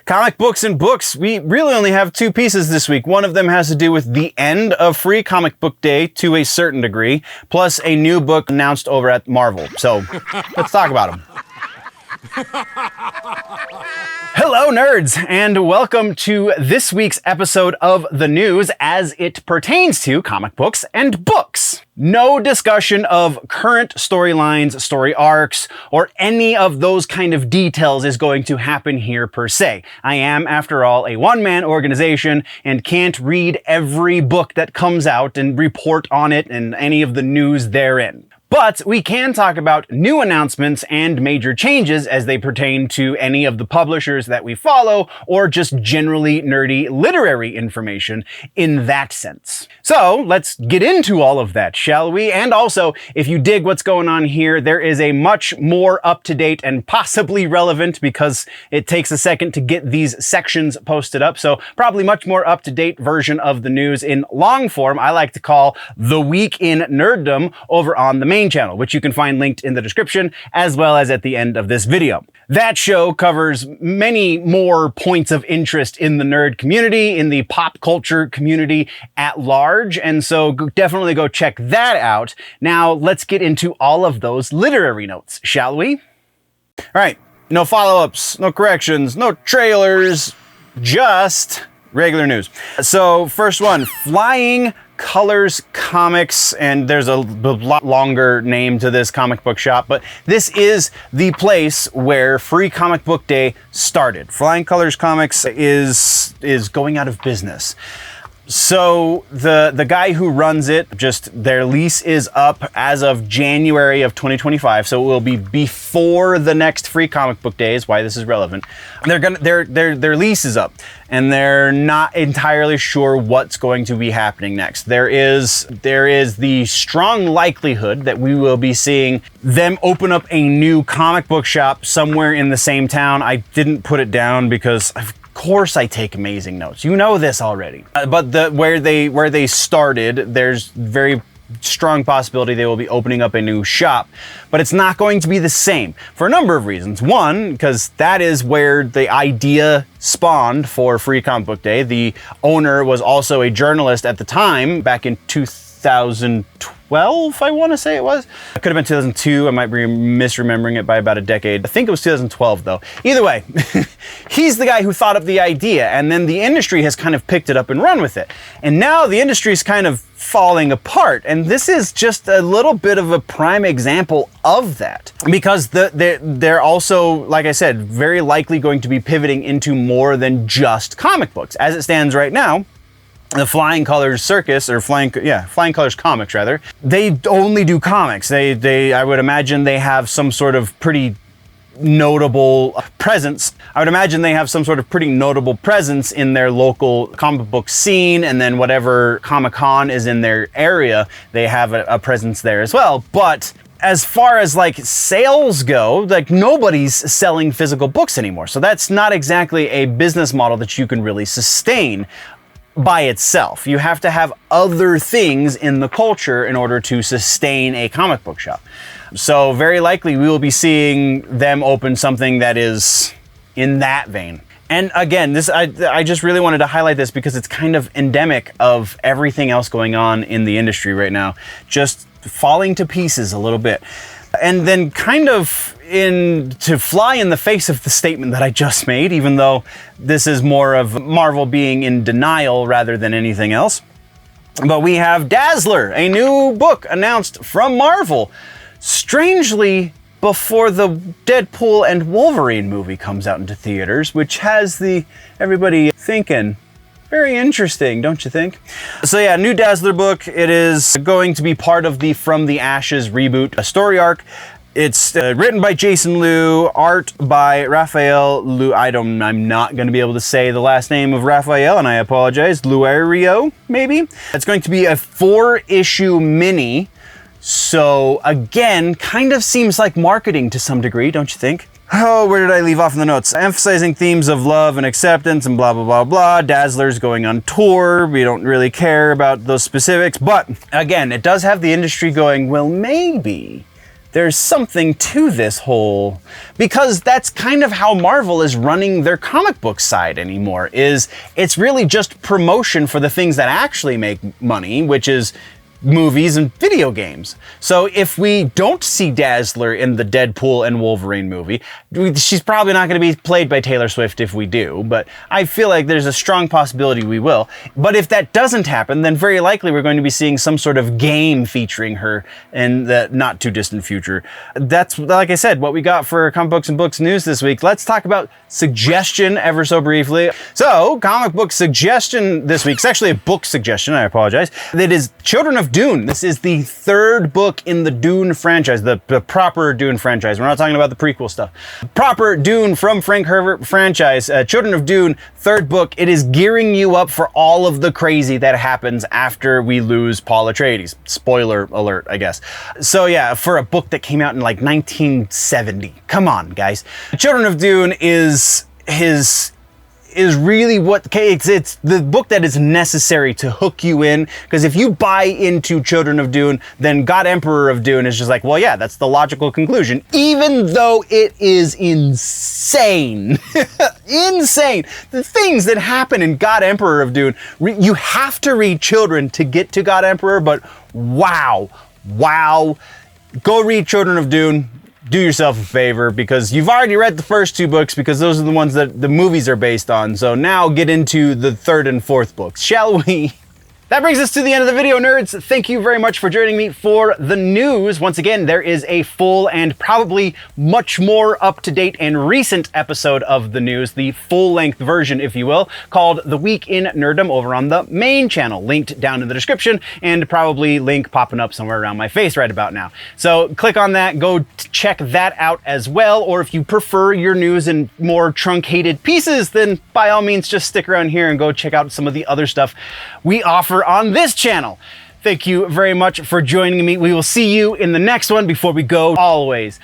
Comic books and books. We really only have two pieces this week. One of them has to do with the end of Free Comic Book Day to a certain degree, plus a new book announced over at Marvel. So let's talk about them. Hello, nerds, and welcome to this week's episode of The News as it pertains to comic books and books. No discussion of current storylines, story arcs, or any of those kind of details is going to happen here per se. I am, after all, a one-man organization and can't read every book that comes out and report on it and any of the news therein. But we can talk about new announcements and major changes as they pertain to any of the publishers that we follow, or just generally nerdy literary information in that sense. So let's get into all of that, shall we? And also, if you dig what's going on here, there is a much more up-to-date and possibly relevant, because it takes a second to get these sections posted up, so probably much more up-to-date version of the news in long form I like to call The Week in Nerddom over on the main channel, which you can find linked in the description as well as at the end of this video. That show covers many more points of interest in the nerd community, in the pop culture community at large, and so definitely go check that out. Now let's get into all of those literary notes, shall we? All right, no follow-ups, no corrections, no trailers, just regular news. So first one, Flying Colors Comics, and there's a lot longer name to this comic book shop, but this is the place where Free Comic Book Day started. Flying Colors Comics is going out of business. So the guy who runs it, their lease is up as of January of 2025, so it will be before the next Free Comic Book Day is why this is relevant. Their lease is up, and they're not entirely sure what's going to be happening next. There is the strong likelihood that we will be seeing them open up a new comic book shop somewhere in the same town. I didn't put it down because of course I take amazing notes. You know this already. But where they started, there's very strong possibility they will be opening up a new shop, but it's not going to be the same for a number of reasons. One, because that is where the idea spawned for Free Comic Book Day. The owner was also a journalist at the time, back in 2012, I want to say it was. It could have been 2002. I might be misremembering it by about a decade. I think it was 2012 though. Either way, he's the guy who thought up the idea, and then the industry has kind of picked it up and run with it. And now the industry is kind of falling apart, and this is just a little bit of a prime example of that, because they're also, like I said, very likely going to be pivoting into more than just comic books. As it stands right now, the Flying Colors Circus, or Flying Colors Comics rather, they only do comics. I would imagine they have some sort of pretty notable presence. I would imagine they have some sort of pretty notable presence in their local comic book scene, and then whatever Comic-Con is in their area, they have a presence there as well. But as far as like sales go, like nobody's selling physical books anymore. So that's not exactly a business model that you can really sustain by itself. You have to have other things in the culture in order to sustain a comic book shop. So very likely we will be seeing them open something that is in that vein. And again, I just really wanted to highlight this because it's kind of endemic of everything else going on in the industry right now, just falling to pieces a little bit. And then kind of to fly in the face of the statement that I just made, even though this is more of Marvel being in denial rather than anything else. But we have Dazzler, a new book announced from Marvel, strangely before the Deadpool and Wolverine movie comes out into theaters, which has everybody thinking, very interesting, don't you think? So yeah, new Dazzler book. It is going to be part of the From the Ashes reboot, a story arc. It's written by Jason Loo, art by Rafael Loureiro. I'm not going to be able to say the last name of Rafael, and I apologize. Loureiro, maybe? It's going to be a 4-issue mini. So again, kind of seems like marketing to some degree, don't you think? Oh, where did I leave off in the notes? Emphasizing themes of love and acceptance and blah, blah, blah, blah. Dazzler's going on tour. We don't really care about those specifics. But again, it does have the industry going, well, maybe there's something to this whole, because that's kind of how Marvel is running their comic book side anymore, is it's really just promotion for the things that actually make money, which is movies and video games. So if we don't see Dazzler in the Deadpool and Wolverine movie, she's probably not going to be played by Taylor Swift if we do, but I feel like there's a strong possibility we will. But if that doesn't happen, then very likely we're going to be seeing some sort of game featuring her in the not too distant future. That's, like I said, what we got for comic books and books news this week. Let's talk about suggestion ever so briefly. So, comic book suggestion this week. It's actually a book suggestion, I apologize. It is Children of Dune. This is the third book in the Dune franchise, the proper Dune franchise. We're not talking about the prequel stuff. Proper Dune from Frank Herbert franchise, Children of Dune, third book. It is gearing you up for all of the crazy that happens after we lose Paul Atreides. Spoiler alert, I guess. So yeah, for a book that came out in like 1970. Come on, guys. Children of Dune is really what, it's the book that is necessary to hook you in, because if you buy into Children of Dune, then God Emperor of Dune is just like, well, yeah, that's the logical conclusion, even though it is insane. Insane. The things that happen in God Emperor of Dune, you have to read Children to get to God Emperor, but wow. Go read Children of Dune. Do yourself a favor, because you've already read the first two books, because those are the ones that the movies are based on. So now get into the third and fourth books, shall we? That brings us to the end of the video, nerds. Thank you very much for joining me for the news. Once again, there is a full and probably much more up-to-date and recent episode of the news, the full-length version, if you will, called The Week in Nerddom over on the main channel, linked down in the description, and probably link popping up somewhere around my face right about now. So click on that, go check that out as well, or if you prefer your news in more truncated pieces, then by all means just stick around here and go check out some of the other stuff we offer on this channel. Thank you very much for joining me. We will see you in the next one. Before we go, always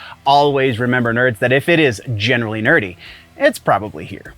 remember, nerds, that if it is generally nerdy, it's probably here.